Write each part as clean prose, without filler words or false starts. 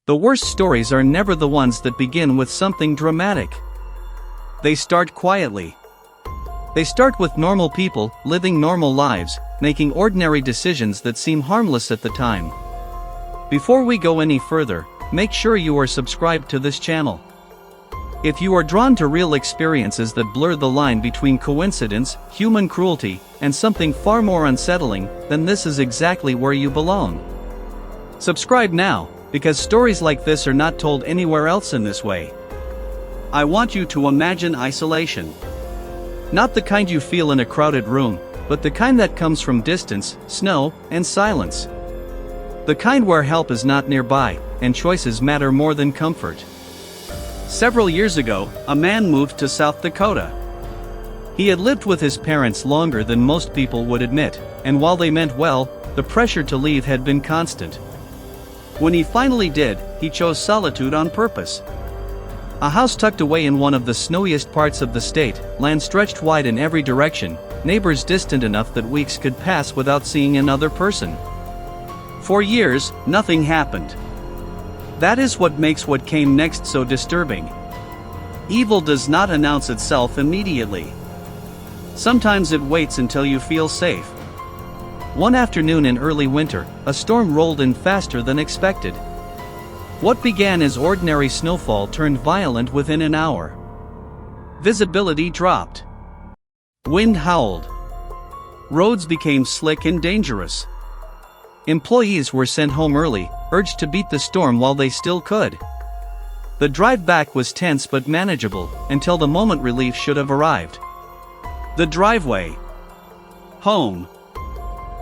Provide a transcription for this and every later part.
The worst stories are never the ones that begin with something dramatic. They start quietly. They start with normal people, living normal lives, making ordinary decisions that seem harmless at the time. Before we go any further, make sure you are subscribed to this channel. If you are drawn to real experiences that blur the line between coincidence, human cruelty, and something far more unsettling, then this is exactly where you belong. Subscribe now, because stories like this are not told anywhere else in this way. I want you to imagine isolation. Not the kind you feel in a crowded room, but the kind that comes from distance, snow, and silence. The kind where help is not nearby, and choices matter more than comfort. Several years ago, a man moved to South Dakota. He had lived with his parents longer than most people would admit, and while they meant well, the pressure to leave had been constant. When he finally did, he chose solitude on purpose. A house tucked away in one of the snowiest parts of the state, land stretched wide in every direction, neighbors distant enough that weeks could pass without seeing another person. For years, nothing happened. That is what makes what came next so disturbing. Evil does not announce itself immediately. Sometimes it waits until you feel safe. One afternoon in early winter, a storm rolled in faster than expected. What began as ordinary snowfall turned violent within an hour. Visibility dropped. Wind howled. Roads became slick and dangerous. Employees were sent home early, urged to beat the storm while they still could. The drive back was tense but manageable, until the moment relief should have arrived. The driveway. Home.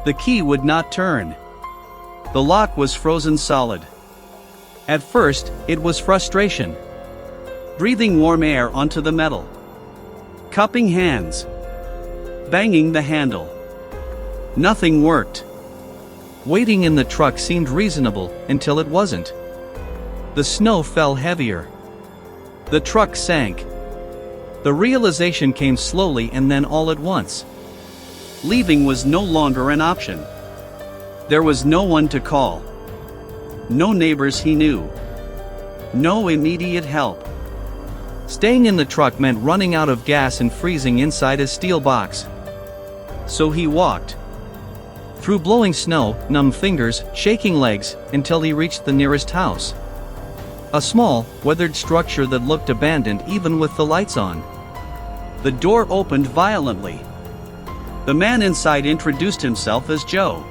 The key would not turn. The lock was frozen solid. At first, it was frustration. Breathing warm air onto the metal. Cupping hands. Banging the handle. Nothing worked. Waiting in the truck seemed reasonable, until it wasn't. The snow fell heavier. The truck sank. The realization came slowly and then all at once. Leaving was no longer an option. There was no one to call. No neighbors he knew. No immediate help. Staying in the truck meant running out of gas and freezing inside a steel box. So he walked. Through blowing snow, numb fingers, shaking legs, until he reached the nearest house. A small, weathered structure that looked abandoned even with the lights on. The door opened violently. The man inside introduced himself as Joe.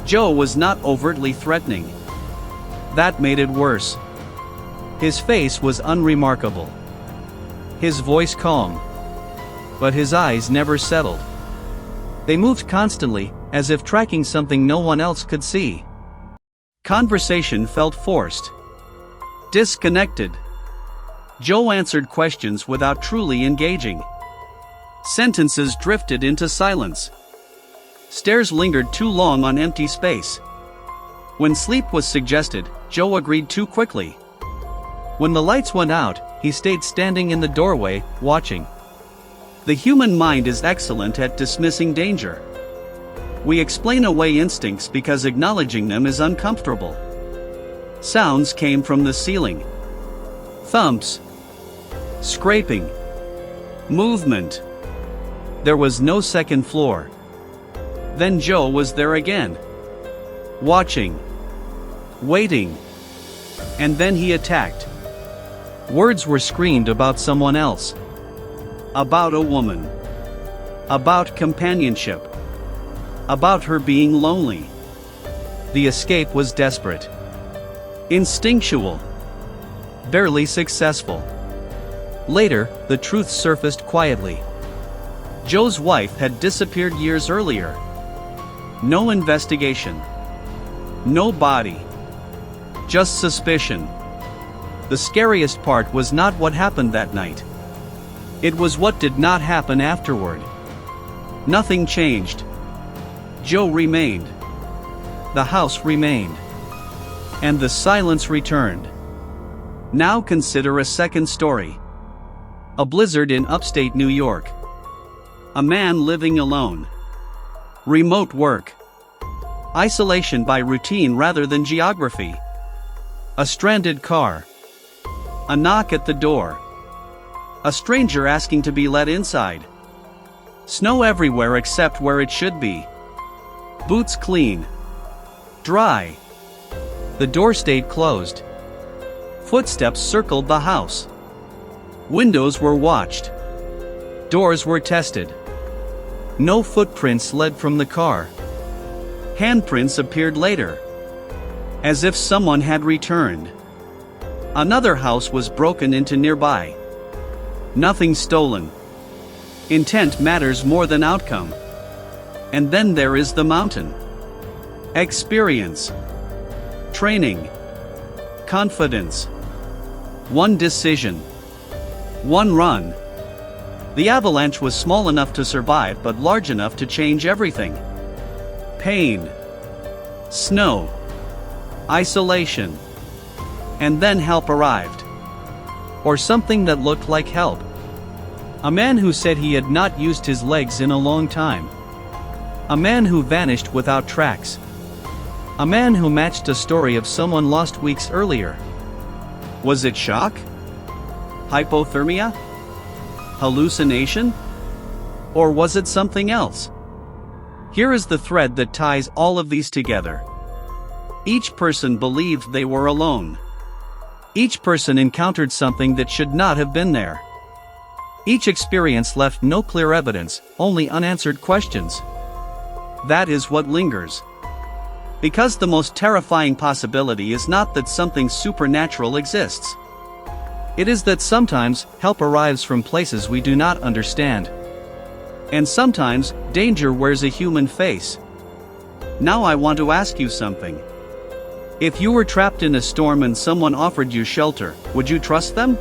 Joe was not overtly threatening. That made it worse. His face was unremarkable. His voice calm. But his eyes never settled. They moved constantly, as if tracking something no one else could see. Conversation felt forced. Disconnected. Joe answered questions without truly engaging. Sentences drifted into silence. Stares lingered too long on empty space. When sleep was suggested, Joe agreed too quickly. When the lights went out, he stayed standing in the doorway, watching. The human mind is excellent at dismissing danger. We explain away instincts because acknowledging them is uncomfortable. Sounds came from the ceiling. Thumps. Scraping. Movement. There was no second floor. Then Joe was there again. Watching. Waiting. And then he attacked. Words were screamed about someone else. About a woman. About companionship. About her being lonely. The escape was desperate. Instinctual. Barely successful. Later, the truth surfaced quietly. Joe's wife had disappeared years earlier. No investigation. No body. Just suspicion. The scariest part was not what happened that night. It was what did not happen afterward. Nothing changed. Joe remained. The house remained. And the silence returned. Now consider a second story. A blizzard in upstate New York. A man living alone. Remote work. Isolation by routine rather than geography. A stranded car. A knock at the door. A stranger asking to be let inside. Snow everywhere except where it should be. Boots clean. Dry. The door stayed closed. Footsteps circled the house. Windows were watched. Doors were tested. No footprints led from the car. Handprints appeared later, as if someone had returned. Another house was broken into nearby. Nothing stolen. Intent matters more than outcome. And then there is the mountain. Experience. Training. Confidence. One decision. One run. The avalanche was small enough to survive but large enough to change everything. Pain. Snow. Isolation. And then help arrived. Or something that looked like help. A man who said he had not used his legs in a long time. A man who vanished without tracks. A man who matched a story of someone lost weeks earlier. Was it shock? Hypothermia? Hallucination? Or was it something else? Here is the thread that ties all of these together. Each person believed they were alone. Each person encountered something that should not have been there. Each experience left no clear evidence, only unanswered questions. That is what lingers. Because the most terrifying possibility is not that something supernatural exists. It is that sometimes help arrives from places we do not understand. And sometimes danger wears a human face. Now I want to ask you something. If you were trapped in a storm and someone offered you shelter, would you trust them?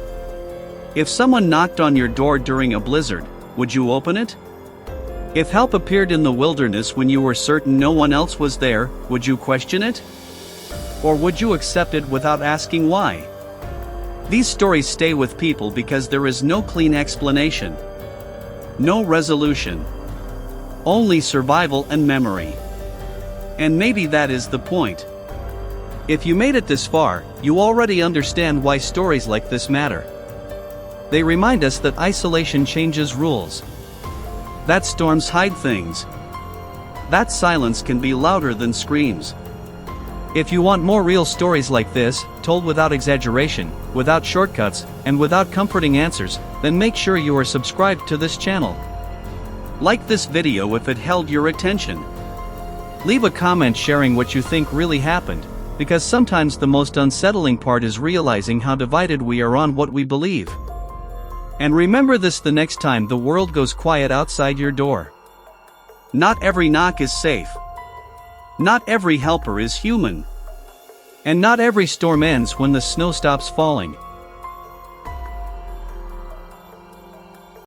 If someone knocked on your door during a blizzard, would you open it? If help appeared in the wilderness when you were certain no one else was there, would you question it? Or would you accept it without asking why? These stories stay with people because there is no clean explanation. No resolution. Only survival and memory. And maybe that is the point. If you made it this far, you already understand why stories like this matter. They remind us that isolation changes rules. That storms hide things. That silence can be louder than screams. If you want more real stories like this, told without exaggeration, without shortcuts, and without comforting answers, then make sure you are subscribed to this channel. Like this video if it held your attention. Leave a comment sharing what you think really happened, because sometimes the most unsettling part is realizing how divided we are on what we believe. And remember this the next time the world goes quiet outside your door. Not every knock is safe. Not every helper is human. And not every storm ends when the snow stops falling.